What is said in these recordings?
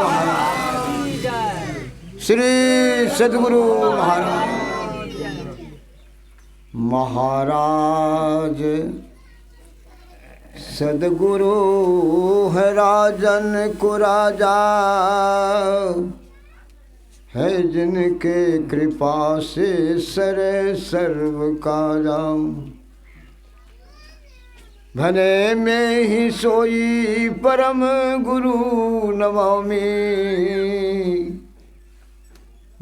महाराज, श्री सद्गुरु महाराज। महाराज सद्गुरु है राजन को राजा, है जिनके कृपा से सरे सर्व काजा। भले में ही सोई परम गुरु नमामि,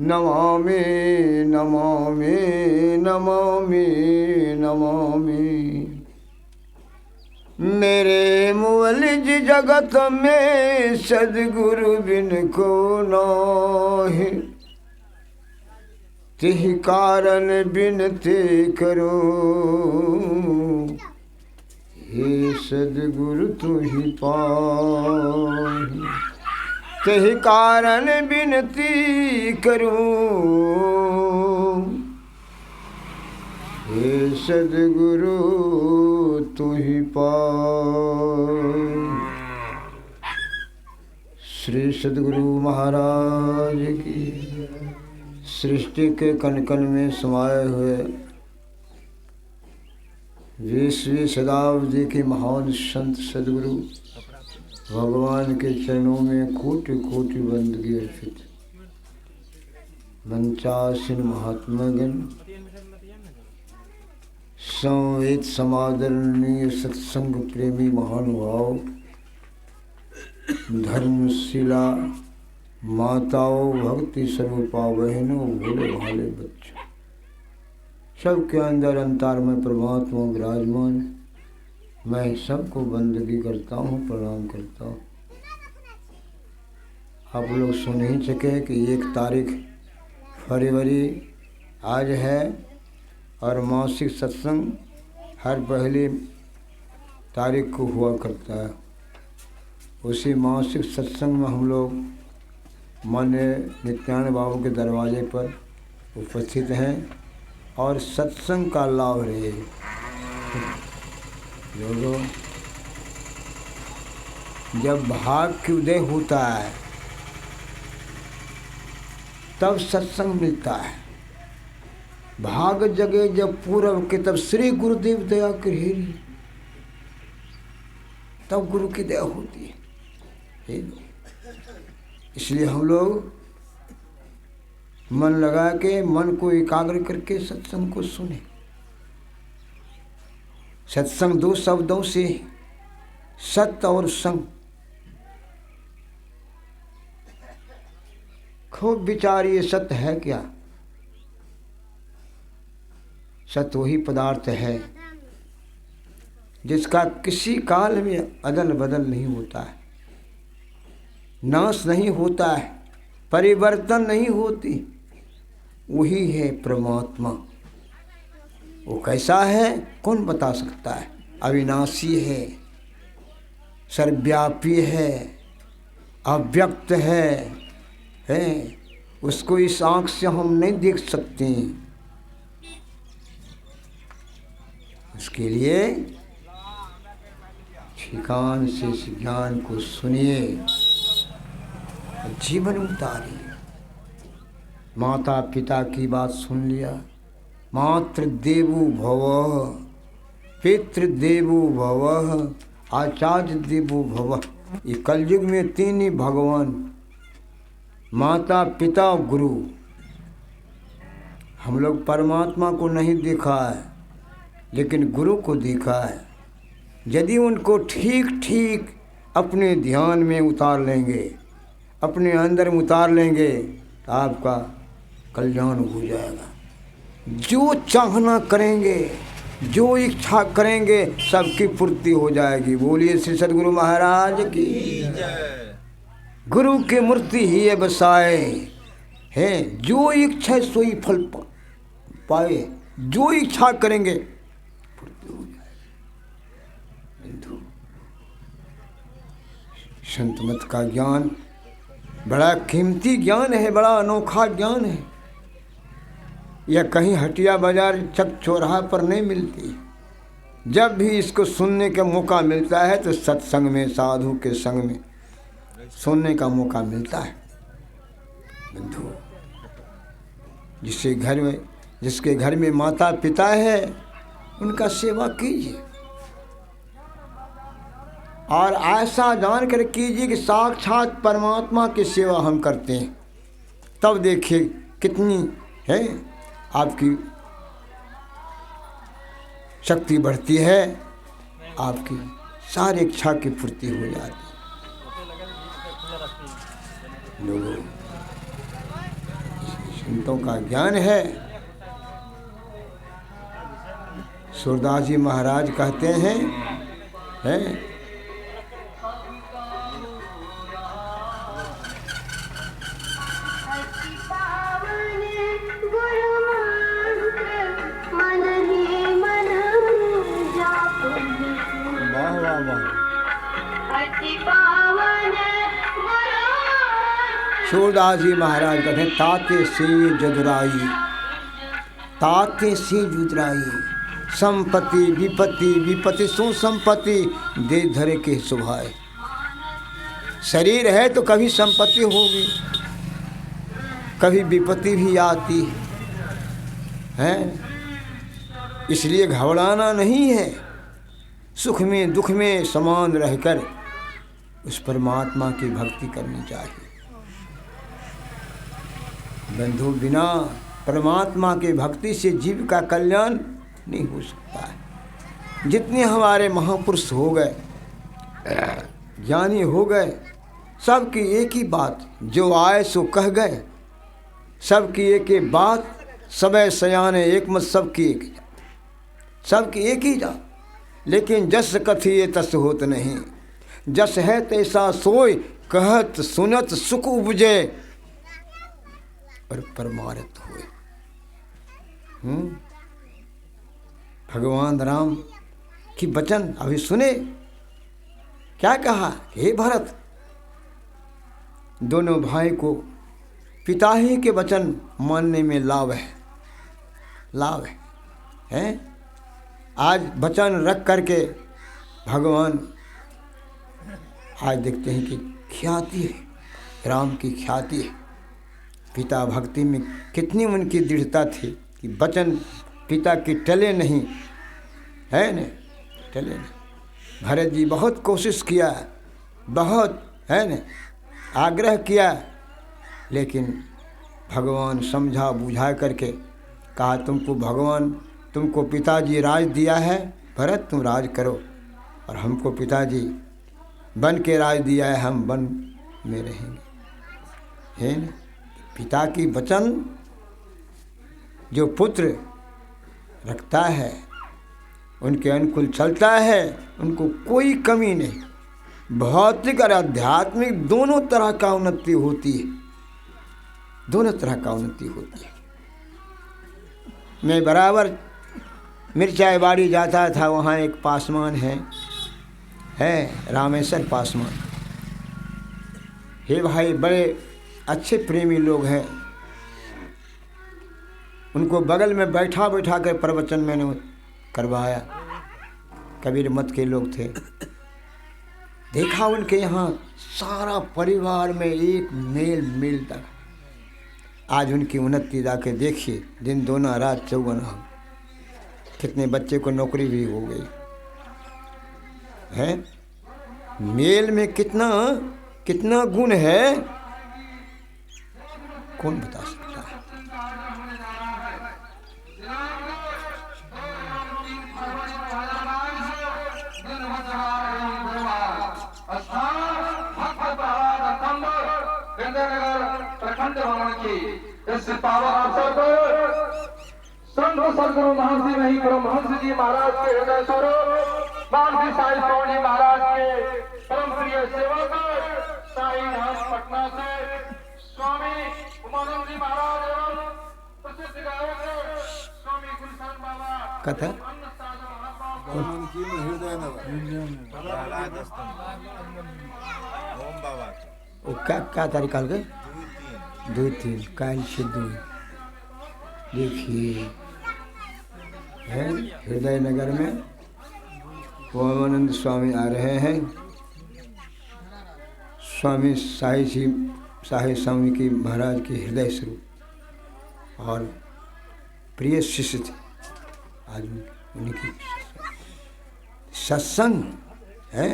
नमामि नमामि नमामि नमामि। मेरे मुअलिज जगत में सद्गुरु बिन को नाहि, तिहि कारण बिनती करो, हे सद्गुरु तू ही पाहि। तिहि कारण बिनती करूं, हे सद्गुरु तू ही पाहि। श्री सद्गुरु महाराज की। सृष्टि के कण कण में समाये हुए 20वीं शताब्दी के महान संत सद्गुरु भगवान के चरणों में कोटि कोटि बंदगी अर्पित। मंचासीन महात्मागण, संवेद समादरणीय सत्संग प्रेमी महानुभाव, धर्मशिला माताओं, भक्ति स्वरूपा बहनों, भोले भाले बच्चों, सबके अंदर अंतर में परमात्मा विराजमान। मैं सबको बंदगी करता हूँ, प्रणाम करता हूँ। आप लोग सुन ही सके कि 1 तारीख फरवरी आज है और मासिक सत्संग हर पहली तारीख को हुआ करता है। उसी मासिक सत्संग में हम लोग मान्य नित्यानंद बाबू के दरवाजे पर उपस्थित हैं और सत्संग का लाभ रहे। लोगों, जब भाग की उदय होता है तब सत्संग मिलता है। भाग जगे जब पूरब के तब श्री गुरुदेव दया करेरी, तब गुरु की दया होती है। इसलिए हम लोग मन लगा के, मन को एकाग्र करके सत्संग को सुने। सत्संग 2 शब्दों से, सत्य और संग। खूब विचारिए, सत्य है क्या? सत्य वही पदार्थ है जिसका किसी काल में अदल बदल नहीं होता है, नाश नहीं होता है, परिवर्तन नहीं होती। वही है परमात्मा। वो कैसा है कौन बता सकता है? अविनाशी है, सर्वव्यापी है, अव्यक्त है। उसको इस आँख से हम नहीं देख सकते। उसके लिए ठिकान से इस ज्ञान को सुनिए, जीवन उतारिए। माता पिता की बात सुन लिया, मातृ देवो भवः, पितृ देवो भवः, आचार्य देवो भवः। ये कलयुग में 3 ही भगवान, माता पिता गुरु। हम लोग परमात्मा को नहीं देखा है लेकिन गुरु को देखा है। यदि उनको ठीक ठीक अपने ध्यान में उतार लेंगे, अपने अंदर में उतार लेंगे तो आपका कल्याण हो जाएगा। जो चाहना करेंगे, जो इच्छा करेंगे, सबकी पूर्ति हो जाएगी। बोलिए श्री सद्गुरु महाराज की। गुरु की मूर्ति ही है बसाए है, जो इच्छा सोई फल पाए। जो इच्छा करेंगे पूर्ति हो जाएगी। संत मत का ज्ञान बड़ा कीमती ज्ञान है, बड़ा अनोखा ज्ञान है। यह कहीं हटिया बाजार चक चौराहा पर नहीं मिलती। जब भी इसको सुनने का मौका मिलता है तो सत्संग में, साधु के संग में, सुनने का मौका मिलता है। बंधु, जिसके घर में माता पिता है उनका सेवा कीजिए, और ऐसा जानकर कीजिए कि साक्षात परमात्मा की सेवा हम करते हैं। तब देखिए कितनी है आपकी शक्ति बढ़ती है, आपकी सारी इच्छा की पूर्ति हो जाती है। लोगों, संतों का ज्ञान है। सूरदास जी महाराज कहते हैं सूरदास जी महाराज कहते हैं, ताते से जुदराई, ताते से जुदराई, संपत्ति विपत्ति, विपत्ति सो संपत्ति, दे धरे के सुभाए। शरीर है तो कभी संपत्ति होगी, कभी विपत्ति भी आती है, इसलिए घबराना नहीं है। सुख में दुख में समान रहकर उस परमात्मा की भक्ति करनी चाहिए। बंधु, बिना परमात्मा के भक्ति से जीव का कल्याण नहीं हो सकता है। जितने हमारे महापुरुष हो गए, ज्ञानी हो गए, सबकी एक ही बात, जो आए सो कह गए, सबकी एक ही बात, सबे सयाने एक मत, सबकी एक ही जात। लेकिन जस कथिए तस होत नहीं, जस है तैसा सोय, कहत सुनत सुख उपजे और परमारथ हुए। भगवान राम की वचन अभी सुने, क्या कहा? हे भरत, दोनों भाई को पिता ही के वचन मानने में लाभ है। आज वचन रख करके भगवान आज देखते हैं कि ख्याति है, राम की ख्याति है। पिता भक्ति में कितनी उनकी दृढ़ता थी कि वचन पिता की टले नहीं, है न, टले नहीं। भरत जी बहुत कोशिश किया, बहुत है न, आग्रह किया, लेकिन भगवान समझा बुझा करके कहा, तुमको पिताजी राज दिया है, भरत तुम राज करो, और हमको पिताजी वन के राज दिया है, हम वन में रहेंगे, है न। पिता की वचन जो पुत्र रखता है, उनके अनुकूल चलता है, उनको कोई कमी नहीं। भौतिक और आध्यात्मिक दोनों तरह का उन्नति होती है, दोनों तरह का उन्नति होती है। मैं बराबर मिर्चाईबाड़ी जाता था, वहाँ एक पासवान है रामेश्वर पासवान। हे भाई, बड़े अच्छे प्रेमी लोग हैं। उनको बगल में बैठा कर प्रवचन मैंने करवाया। कबीर मत के लोग थे। देखा उनके यहाँ सारा परिवार में एक मेल मिलता। आज उनकी उन्नति जाके देखिए, दिन दोना रात चौगुना, कितने बच्चे को नौकरी भी हो गई है। मेल में कितना गुण है, कौन बता सकता है। इस पावन अवसर पर संत सदगुरु महर्षि नहीं परमहंस जी महाराज के हृदय स्वरूप महर्षि साई पौड़ी महाराज के परम प्रिय सेवक साई धाम पटना से स्वामी उमानंद जी महाराज एवं प्रसिद्ध गायक स्वामी गुलशन बाबा कथा वो क्या तारीख काल गए 2-3 काल से 2 देखिए है हृदय नगर में ओमानंद स्वामी आ रहे हैं। स्वामी साहिब स्वामी की महाराज के हृदय स्वरूप और प्रिय शिष्य थे। आज उन्हीं की सत्संग है,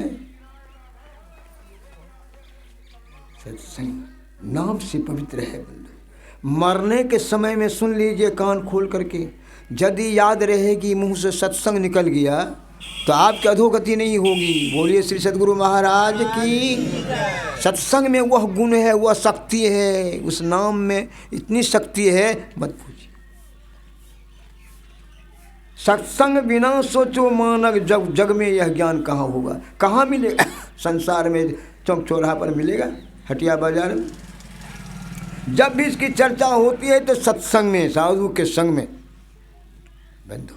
सत्संग नाम से पवित्र है बंधु। मरने के समय में सुन लीजिए कान खोल करके, यदि याद रहेगी मुंह से सत्संग निकल गया तो आपकी अधोगति नहीं होगी। बोलिए श्री सद्गुरु महाराज की। सत्संग में वह गुण है, वह शक्ति है, उस नाम में इतनी शक्ति है मत पूछिए। सत्संग बिना सोचो मानव जग में यह ज्ञान कहाँ होगा, कहाँ मिलेगा? संसार में चौक चौराहा पर मिलेगा, हटिया बाजार में। जब भी इसकी चर्चा होती है तो सत्संग में, साधु के संग में बंधु,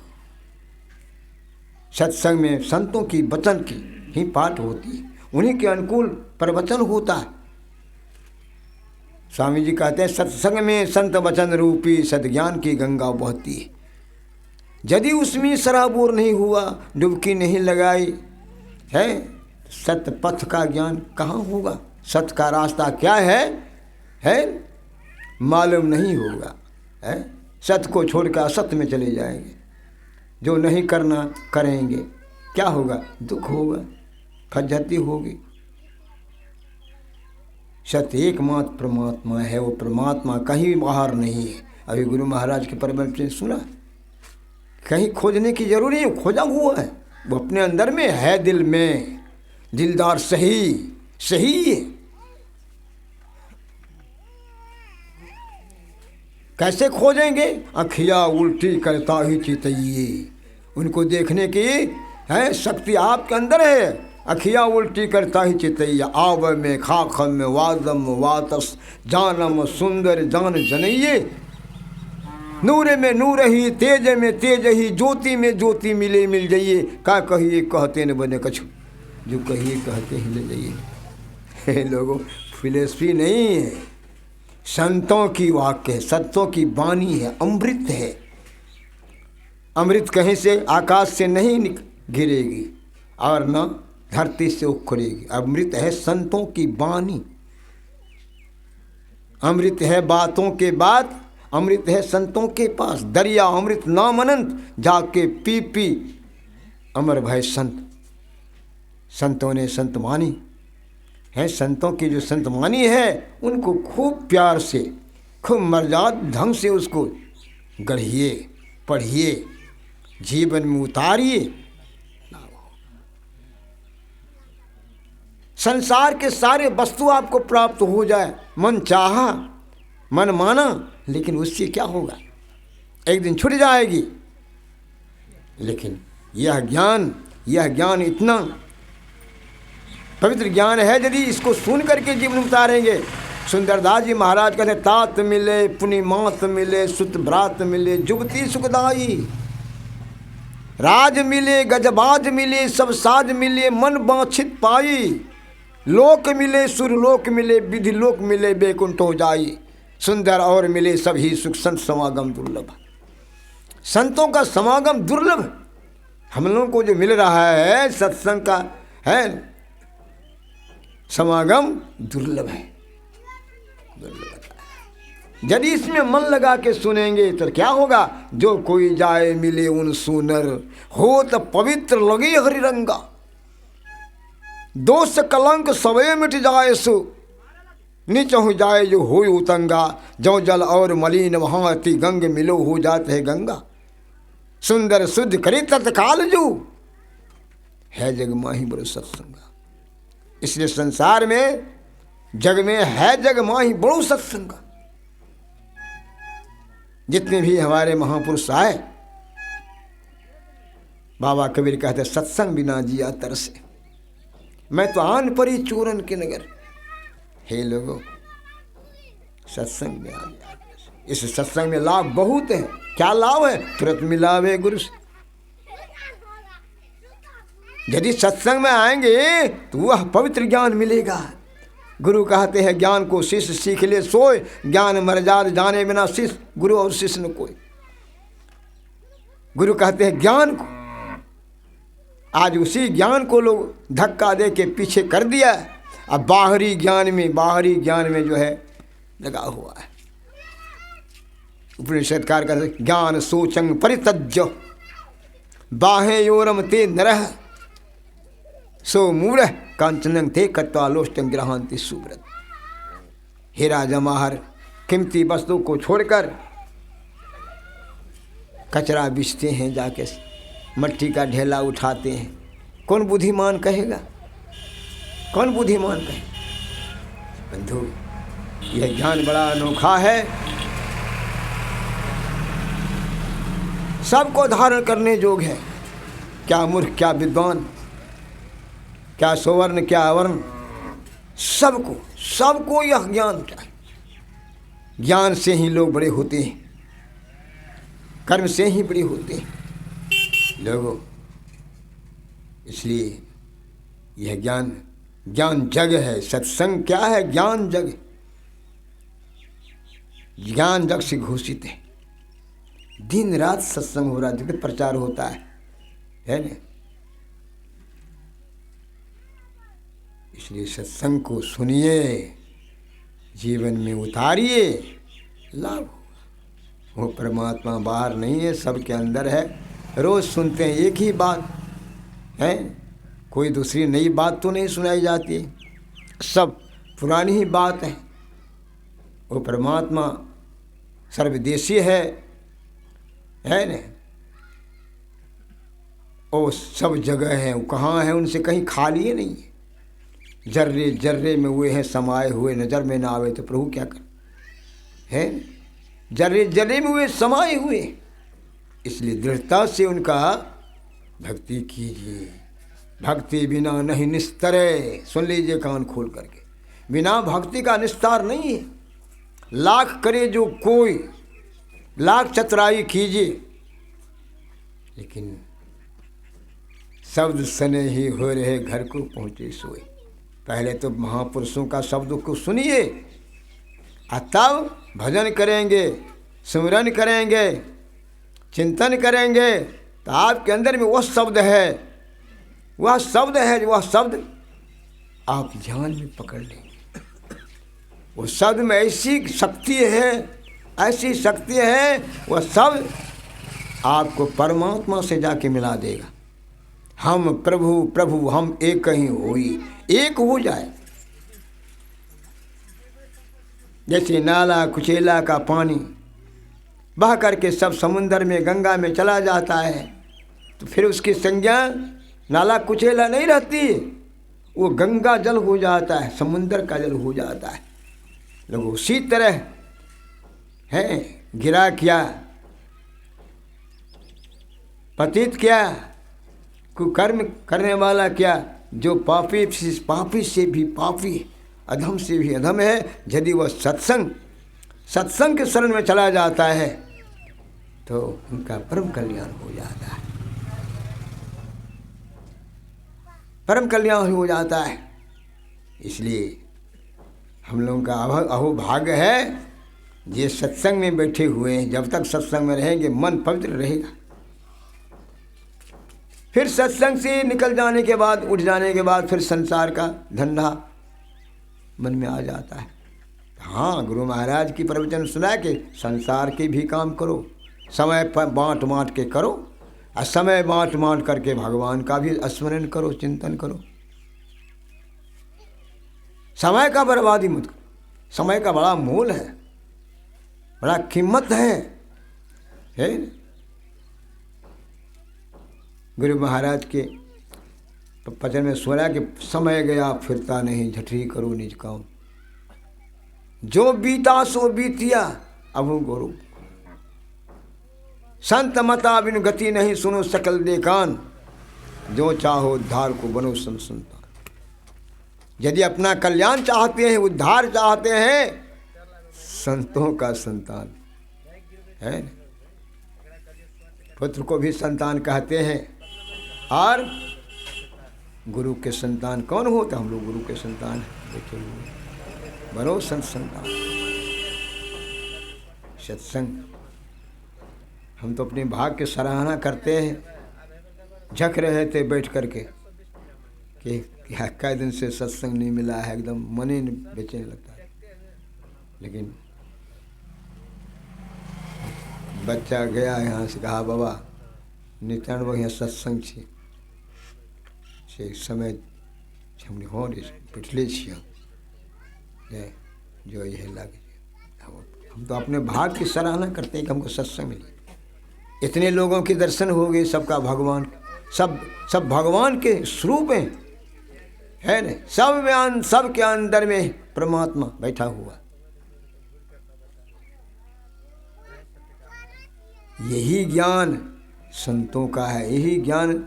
सत्संग में संतों की वचन की ही पाठ होती है, उन्हीं के अनुकूल प्रवचन होता है। स्वामी जी कहते हैं सत्संग में संत वचन रूपी सद्ज्ञान की गंगा बहती है। यदि उसमें सराबोर नहीं हुआ, डुबकी नहीं लगाई है, सत्य पथ का ज्ञान कहाँ होगा? सत्य का रास्ता क्या है मालूम नहीं होगा, है? सत्य को छोड़कर असत्य में चले जाएंगे। जो नहीं करना करेंगे, क्या होगा? दुख होगा, फज्जती होगी। सत्य एकमात्र परमात्मा है, वो परमात्मा कहीं बाहर नहीं है। अभी गुरु महाराज के प्रवचन सुना, कहीं खोजने की जरूरी है, खोजा हुआ है, वो अपने अंदर में है, दिल में। दिलदार सही है। कैसे खोजेंगे? अखिया उल्टी करता ही चितइये, उनको देखने की है शक्ति आपके अंदर है। अखिया उल्टी करता ही चितइया, आव में खाखम में वादम वातस जानम सुंदर जान जनइये। नूर में नूर ही, तेज में तेज ही, ज्योति में ज्योति मिले मिल जाइए। का कहिए कहते न बने कछु, जो कहिए कहते ही ले जाइए। लोगों, फिलोसफी नहीं है, संतों की वाक्य है, संतों की वाणी है, अमृत है। अमृत कहीं से आकाश से नहीं गिरेगी और न धरती से उखड़ेगी। अमृत है संतों की वाणी, अमृत है बातों के बात, अमृत है संतों के पास। दरिया अमृत नाम अनंत, जाके पी पी अमर भय संत। संतों ने संत मानी है, संतों की जो संत मानी है उनको खूब प्यार से, खूब मर्याद ढंग से उसको गढ़िए, पढ़िए, जीवन में उतारिए। संसार के सारे वस्तु आपको प्राप्त हो जाए, मन चाहा, मन माना, लेकिन उससे क्या होगा? एक दिन छूट जाएगी। लेकिन यह ज्ञान इतना पवित्र ज्ञान है, यदि इसको सुन करके जीवन उतारेंगे। सुंदरदास जी महाराज कहते तात मिले, पुनि मात मिले, सुत भ्रात मिले, जुगती सुखदाई। राज मिले, गजबाज मिले, सब साज मिले, मन बांछित पाई। लोक मिले, सुरलोक मिले, विधि लोक मिले, बैकुंठ हो जाई। सुंदर और मिले सभी सुख, संत समागम दुर्लभ। संतों का समागम दुर्लभ हम लोगों को जो मिल रहा है, सत्संग का है समागम दुर्लभ है, दुर्लभ। यदि इसमें मन लगा के सुनेंगे तो क्या होगा? जो कोई जाए मिले उन सुनर, हो तो पवित्र लगे हरि रंगा। दोष कलंक सवे मिट जाए सो, नीचे हो जाए जो हो उतंगा। जो जल और मलिन वहाँ अति गंग मिलो, हो जाते है गंगा। सुंदर शुद्ध करे तत्काल जो, है जग माही बड़ो सत्संगा। इसलिए संसार में जग में है जग माही बड़ो सत्संगा। जितने भी हमारे महापुरुष आए, बाबा कबीर कहते सत्संग बिना जिया तरसे, मैं तो आन परी चूरन के नगर। हे लोगों, सत्संग में आ गया। इस सत्संग में लाभ बहुत है। क्या लाभ है? तुरंत मिलावे गुरु से। यदि सत्संग में आएंगे तो वह पवित्र ज्ञान मिलेगा। गुरु कहते हैं ज्ञान को शिष्य सीख ले सोए, ज्ञान मर्याद जाने बिना शिष्य गुरु और शिष्य न कोई। गुरु कहते हैं ज्ञान को, आज उसी ज्ञान को लोग धक्का दे के पीछे कर दिया अब बाहरी ज्ञान में जो है लगा हुआ है। उपनिषदकार का ज्ञान सोचंग परितज्य बाहे योरम ते नरह सो मूढ़ कांचनंग ते कत्वालोष्टंग ग्रहांति सुव्रत। हीरा जवाहर कीमती वस्तु को छोड़कर कचरा बिछते हैं, जाके मट्टी का ढेला उठाते हैं। कौन बुद्धिमान कहेगा? कौन बुद्धिमान कहेगा? बंधु, यह ज्ञान बड़ा अनोखा है, सबको धारण करने योग्य है। क्या मूर्ख, क्या विद्वान, क्या सवर्ण, क्या अवर्ण, सबको यह ज्ञान चाहिए। ज्ञान से ही लोग बड़े होते हैं, कर्म से ही बड़े होते हैं लोगों। इसलिए यह ज्ञान जग है। सत्संग क्या है? ज्ञान जग। ज्ञान जग से घोषित है। दिन रात सत्संग हो रहा है, जगत प्रचार होता है ना। इसलिए सत्संग को सुनिए, जीवन में उतारिए, लाभ होगा। वो परमात्मा बाहर नहीं है, सबके अंदर है। रोज सुनते हैं एक ही बात है, कोई दूसरी नई बात तो नहीं सुनाई जाती, सब पुरानी ही बात है। वो परमात्मा सर्वदेशी है न। वो सब जगह है, वो कहाँ है, उनसे कहीं खाली ही नहीं है। जर्रे जर्रे में हुए हैं समाये हुए, नज़र में ना आवे तो प्रभु क्या कर है। जर्रे जर्रे में हुए समाये हुए, इसलिए दृढ़ता से उनका भक्ति कीजिए। भक्ति बिना नहीं निस्तरे। सुन लीजिए कान खोल करके, बिना भक्ति का निस्तार नहीं है। लाख करे जो कोई, लाख चतुराई कीजिए, लेकिन शब्द सने ही हो रहे घर को पहुँचे सोए। पहले तो महापुरुषों का शब्द को सुनिए, तब भजन करेंगे, सुमिरन करेंगे, चिंतन करेंगे, तो आपके अंदर में वह शब्द है, वह शब्द आप ध्यान में पकड़ लेंगे। वो शब्द में ऐसी शक्ति है, वह शब्द आपको परमात्मा से जाके मिला देगा। हम प्रभु हम एक ही होई, एक हो जाए। जैसे नाला कुचेला का पानी बह करके सब समुंदर में, गंगा में चला जाता है, तो फिर उसकी संज्ञा नाला कुचेला नहीं रहती, वो गंगा जल हो जाता है, समुंदर का जल हो जाता है। लोग उसी तरह है, गिरा क्या, पतित क्या, कुकर्म करने वाला क्या, जो पापी से भी पापी, अधम से भी अधम है, यदि वह सत्संग के शरण में चला जाता है तो उनका परम कल्याण हो जाता है, परम कल्याण हो जाता है। इसलिए हम लोगों का अहोभाग्य है, ये सत्संग में बैठे हुए हैं। जब तक सत्संग में रहेंगे मन पवित्र रहेगा। फिर सत्संग से निकल जाने के बाद, उठ जाने के बाद फिर संसार का धंधा मन में आ जाता है। हाँ, गुरु महाराज की प्रवचन सुना के संसार के भी काम करो, समय पर बाँट के करो, और समय बाँट करके भगवान का भी स्मरण करो, चिंतन करो। समय का बर्बादी मत करो। समय का बड़ा मोल है, बड़ा कीमत है। गुरु महाराज के वचन में सुना कि समय गया फिरता नहीं, झटरी करो निज काम, जो बीता सो बीतिया अभु गुरु, संत मता बिनु गति नहीं, सुनो सकल देकान, जो चाहो उद्धार को बनो संतान। यदि अपना कल्याण चाहते हैं, उद्धार चाहते हैं, संतों का संतान है। पुत्र को भी संतान कहते हैं, और गुरु के संतान कौन होता? हम लोग गुरु के संतान हैं। देखिए, बनो संतान। सत्संग हम तो अपने भाग की सराहना करते हैं, झक रहे थे बैठ करके कि कि कई दिन से सत्संग नहीं मिला है, एकदम मन ही बेचैन लगता है। लेकिन बच्चा गया यहाँ से, कहा बाबा नित्यानंद बाबा यहाँ सत्संग से समय हमने हो पिछले जो यह लागे। हम तो अपने भाग की सराहना करते हैं कि हमको सत्संग मिले, इतने लोगों के दर्शन हो गए, सबका भगवान, सब भगवान के स्वरूप है न, सब के अंदर में परमात्मा बैठा हुआ। यही ज्ञान संतों का है, यही ज्ञान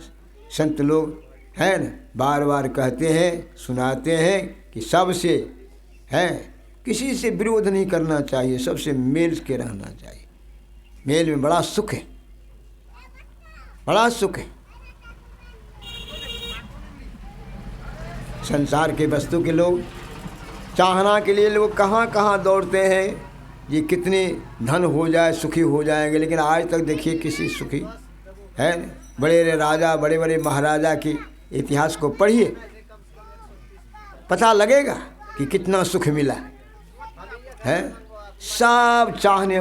संत लोग है न बार बार कहते हैं, सुनाते हैं कि सबसे है किसी से विरोध नहीं करना चाहिए, सबसे मेल के रहना चाहिए। मेल में बड़ा सुख है, बड़ा सुख है। संसार के वस्तु के लोग चाहना के लिए लोग कहाँ कहाँ दौड़ते हैं, ये कितने धन हो जाए सुखी हो जाएंगे, लेकिन आज तक देखिए किसी सुखी है। बड़े बड़े राजा, बड़े बड़े महाराजा के इतिहास को पढ़िए, पता लगेगा कि कितना सुख मिला है। सब चाहने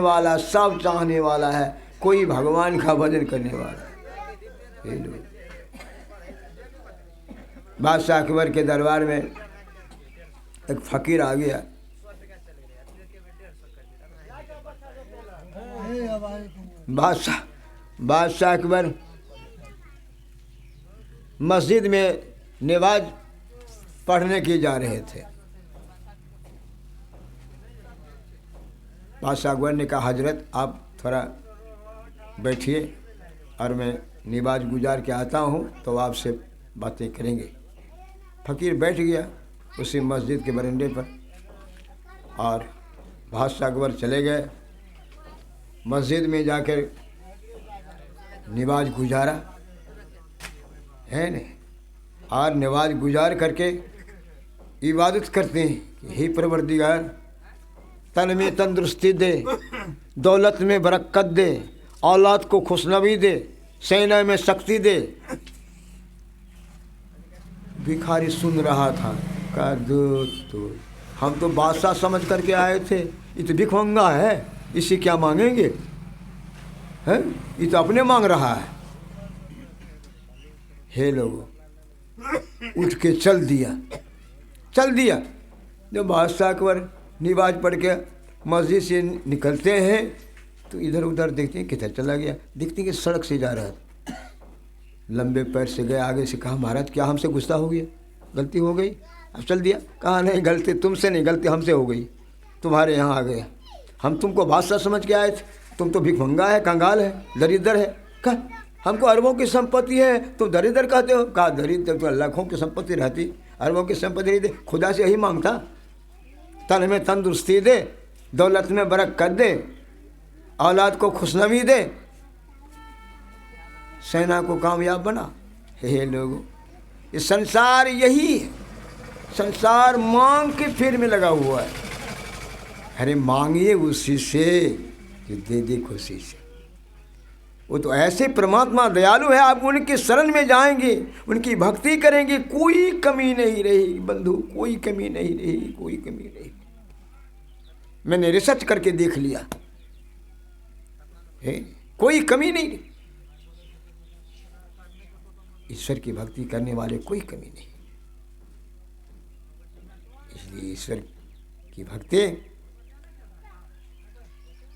वाला है, कोई भगवान का भजन करने वाला है। बादशाह अकबर के दरबार में एक फकीर आ गया। बादशाह अकबर मस्जिद में नमाज पढ़ने के जा रहे थे। बादशाह अकबर ने कहा, हजरत आप थोड़ा बैठिए और मैं नमाज गुजार के आता हूँ तो आपसे बातें करेंगे। फकीर बैठ गया उसी मस्जिद के बरंडे पर और बादशाह अकबर चले गए। मस्जिद में जाकर नमाज गुजारा है न, और नमाज गुजार करके इबादत करते हैं कि हे परवरदिगार, तन में तंदुरुस्ती दे, दौलत में बरकत दे, औलाद को खुशनवी दे, सेना में शक्ति दे। भिखारी सुन रहा था, कहा तो हम तो बादशाह समझ करके आए थे, ये तो भिखमंगा है, इसे क्या मांगेंगे हैं, ये तो अपने मांग रहा है। हे लोगों, उठ के चल दिया। जब बादशाह अकबर नमाज पढ़ के मस्जिद से निकलते हैं तो इधर उधर देखते हैं किधर चला गया। देखते हैं कि सड़क से जा रहा था, लंबे पैर से गया। आगे से कहा, महाराज क्या हमसे गुस्सा हो गया, गलती हो गई, अब चल दिया। कहा नहीं, गलती तुमसे नहीं, गलती हमसे हो गई, तुम्हारे यहाँ आ गया। हम तुमको बादशाह समझ के आए थे, तुम तो भिखमंगा है, कंगाल है, दरिद्र है। कहा हमको अरबों की संपत्ति है, तुम दरिद्र कहते हो। कहा दरिद्र तो लाखों की संपत्ति रहती, अरबों की संपत्ति नहीं दे, खुदा से यही मांगता, तन में तंदुरुस्ती दे, दौलत में बरकत दे, औलाद को खुशनवी दे, सेना को कामयाब बना। हे लोगों, ये संसार यही है, संसार मांग के फेर में लगा हुआ है। अरे मांगिए उसी से जो दे दे खुशी से। वो तो ऐसे परमात्मा दयालु है, आप उनके शरण में जाएंगे, उनकी भक्ति करेंगे, कोई कमी नहीं रहेगी बंधु, कोई कमी नहीं रहेगी, कोई कमी नहीं। मैंने रिसर्च करके देख लिया है, कोई कमी नहीं। ईश्वर की भक्ति करने वाले कोई कमी नहीं। इसलिए ईश्वर की भक्ति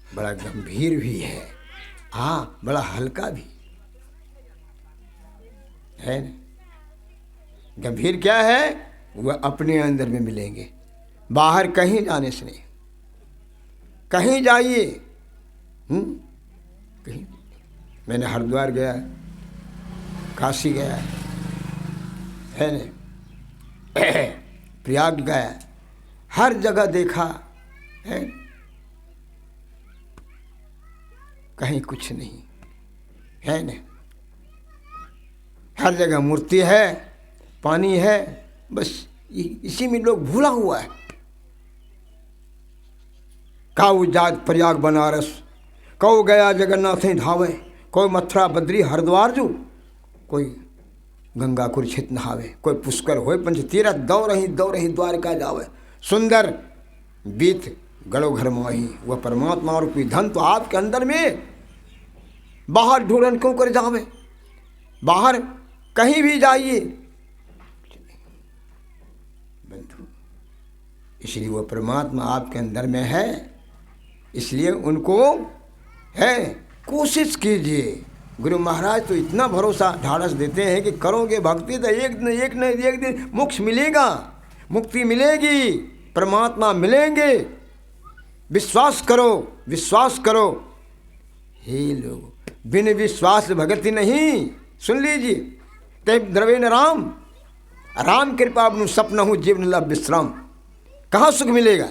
बड़ा गंभीर भी है, हाँ बड़ा हल्का भी है। गंभीर क्या है, वह अपने अंदर में मिलेंगे, बाहर कहीं जाने से नहीं। कहीं जाइए, कहीं। मैंने हरिद्वार गया, काशी गया है न, प्रयाग गया, हर जगह देखा है, कहीं कुछ नहीं है न। हर जगह मूर्ति है, पानी है, बस इसी में लोग भूला हुआ है। काऊ जात प्रयाग बनारस, कौ गया जगन्नाथ धावे, कोई मथुरा बद्री हरिद्वार जू, कोई गंगा कुरुक्षेत्र नहावे, कोई पुष्कर होए पंचतीरथ दौ रही द्वारका जावे। सुंदर बीत गड़ो घर माही, वह परमात्मा रूपी धन तो आपके अंदर में, बाहर ढूंढन क्यों कर जावे? बाहर कहीं भी जाइए बंधु, इसलिए वह परमात्मा आपके अंदर में है, इसलिए उनको है कोशिश कीजिए। गुरु महाराज तो इतना भरोसा ढाढ़स देते हैं कि करोगे भक्ति तो एक दिन मोक्ष मिलेगा, मुक्ति मिलेगी, परमात्मा मिलेंगे, विश्वास करो। हे लोग, बिन विश्वास भगति नहीं। सुन लीजिए, ते द्रवे न राम कृपा अपनु सपना हूँ जीवन लभ विश्राम। कहाँ सुख मिलेगा?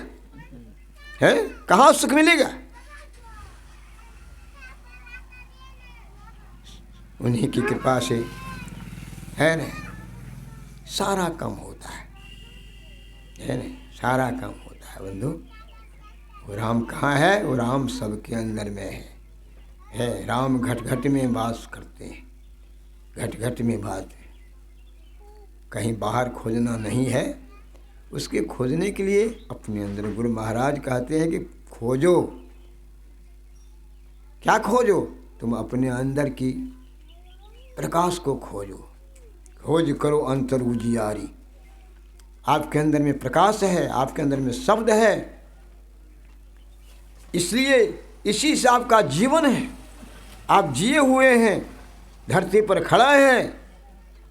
है कहाँ सुख मिलेगा? उन्हीं की कृपा से है न सारा काम होता है न सारा काम होता है बंधु। वो राम कहाँ है? वो राम सबके अंदर में है। राम घट घट में वास करते हैं, घट घट में बात है, कहीं बाहर खोजना नहीं है। उसके खोजने के लिए अपने अंदर गुरु महाराज कहते हैं कि खोजो। क्या खोजो? तुम अपने अंदर की प्रकाश को खोजो, खोज करो अंतर उजियारी। आपके अंदर में प्रकाश है, आपके अंदर में शब्द है, इसलिए इसी से आपका जीवन है। आप जिए हुए हैं, धरती पर खड़ा है,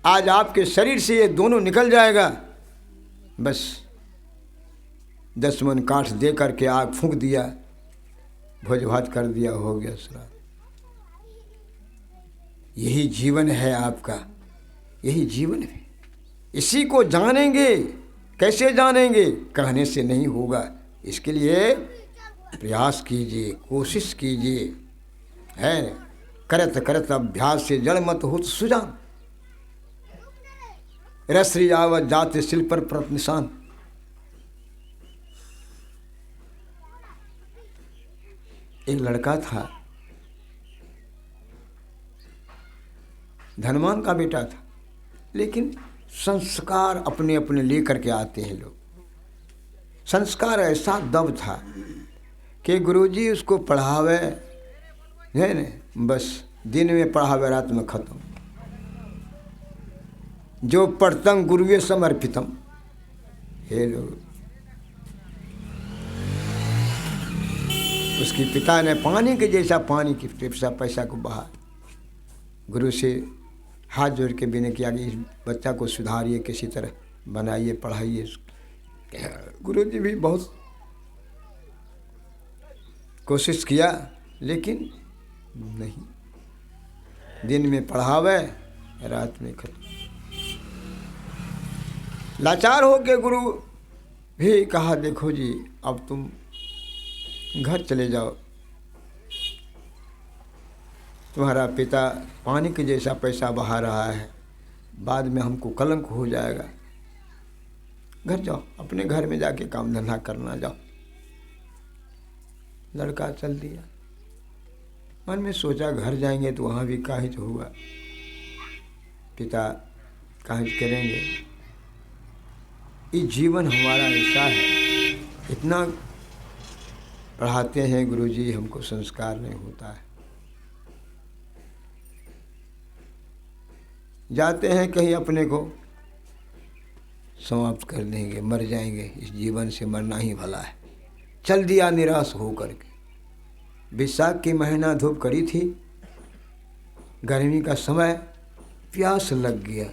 आज आपके शरीर से ये दोनों निकल जाएगा, बस 10 मन काठ दे करके आग फूंक दिया, भोज भात कर दिया, हो गया श्राद्ध। यही जीवन है आपका, यही जीवन है। इसी को जानेंगे। कैसे जानेंगे? कहने से नहीं होगा, इसके लिए प्रयास कीजिए, कोशिश कीजिए, है करत करत अभ्यास से जड़ मत हो सुजान। रसरी आवत जाते शिल पर प्रत निशान। एक लड़का था, धनवान का बेटा था, लेकिन संस्कार अपने अपने लेकर के आते हैं लोग। संस्कार ऐसा दब था कि गुरुजी उसको पढ़ावे है न, बस दिन में पढ़ावे, रात में खत्म। जो पढ़तम गुरुवे समर्पितम। हे लोग, उसके पिता ने पानी के जैसा पानी की टिप्सा पैसा को बहा। गुरु से हाथ जोड़ के विनय किया कि इस बच्चा को सुधारिए, किसी तरह बनाइए, पढ़ाइए। गुरु जी भी बहुत कोशिश किया, लेकिन नहीं। दिन में पढ़ावे, रात में खत्म। लाचार हो के गुरु भी कहा, देखो जी अब तुम घर चले जाओ, तुम्हारा पिता पानी के जैसा पैसा बहा रहा है, बाद में हमको कलंक हो जाएगा। घर जाओ, अपने घर में जाके काम धंधा करना जाओ। लड़का चल दिया। मन में सोचा घर जाएंगे तो वहाँ भी काहिज होगा, पिता काहिज करेंगे। ये जीवन हमारा ऐसा है, इतना पढ़ाते हैं गुरुजी, हमको संस्कार नहीं होता है। जाते हैं कहीं, अपने को समाप्त कर देंगे, मर जाएंगे। इस जीवन से मरना ही भला है। चल दिया निराश हो करके। बैसाख की महीना धूप कड़ी थी, गर्मी का समय, प्यास लग गया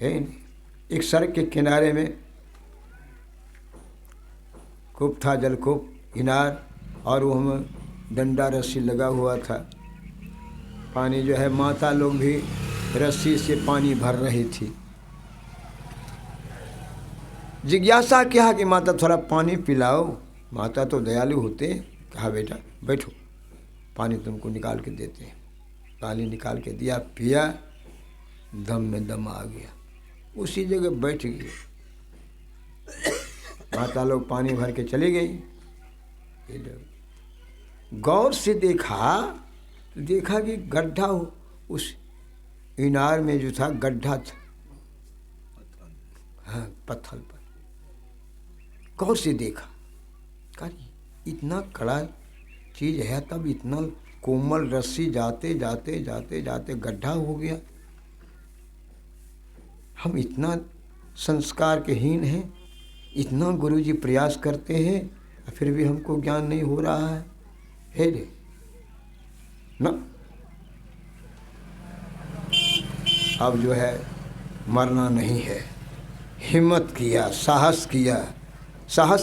है। एक सड़क के किनारे में कूप था, जलकूप किनार, और वो में डंडा रस्सी लगा हुआ था। पानी जो है, माता लोग भी रस्सी से पानी भर रही थी। जिज्ञासा किया कि माता थोड़ा पानी पिलाओ। माता तो दयालु होते हैं। कहा बेटा बैठो, पानी तुमको निकाल के देते हैं। पानी निकाल के दिया, पिया, दम में दम आ गया, उसी जगह बैठ गए। माता लोग पानी भर के चली गई। गौर से देखा कि गड्ढा हो, उस इनार में जो था गड्ढा था, हाँ पत्थर पर। गौर से देखा, कहा इतना कड़ा चीज है, तब इतना कोमल रस्सी जाते जाते जाते जाते गड्ढा हो गया। हम इतना संस्कार के हीन हैं, इतना गुरुजी प्रयास करते हैं, फिर भी हमको ज्ञान नहीं हो रहा है रे ना। अब जो है मरना नहीं है, हिम्मत किया, साहस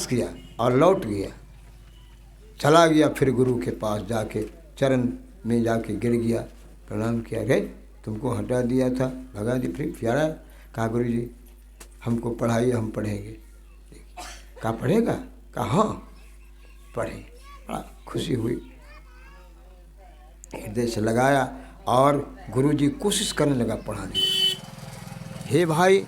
किया और लौट गया, चला गया। फिर गुरु के पास जाके चरण में जाके गिर गया, प्रणाम किया। रे तुमको हटा दिया था, भगा दी, फिर प्यारा। कहा गुरु जी हमको पढ़ाइए, हम पढ़ेंगे। कहा पढ़ेगा? कहा हाँ पढ़े। बड़ा खुशी हुई, हृदय से लगाया और गुरुजी कोशिश करने लगा पढ़ाने की। हे भाई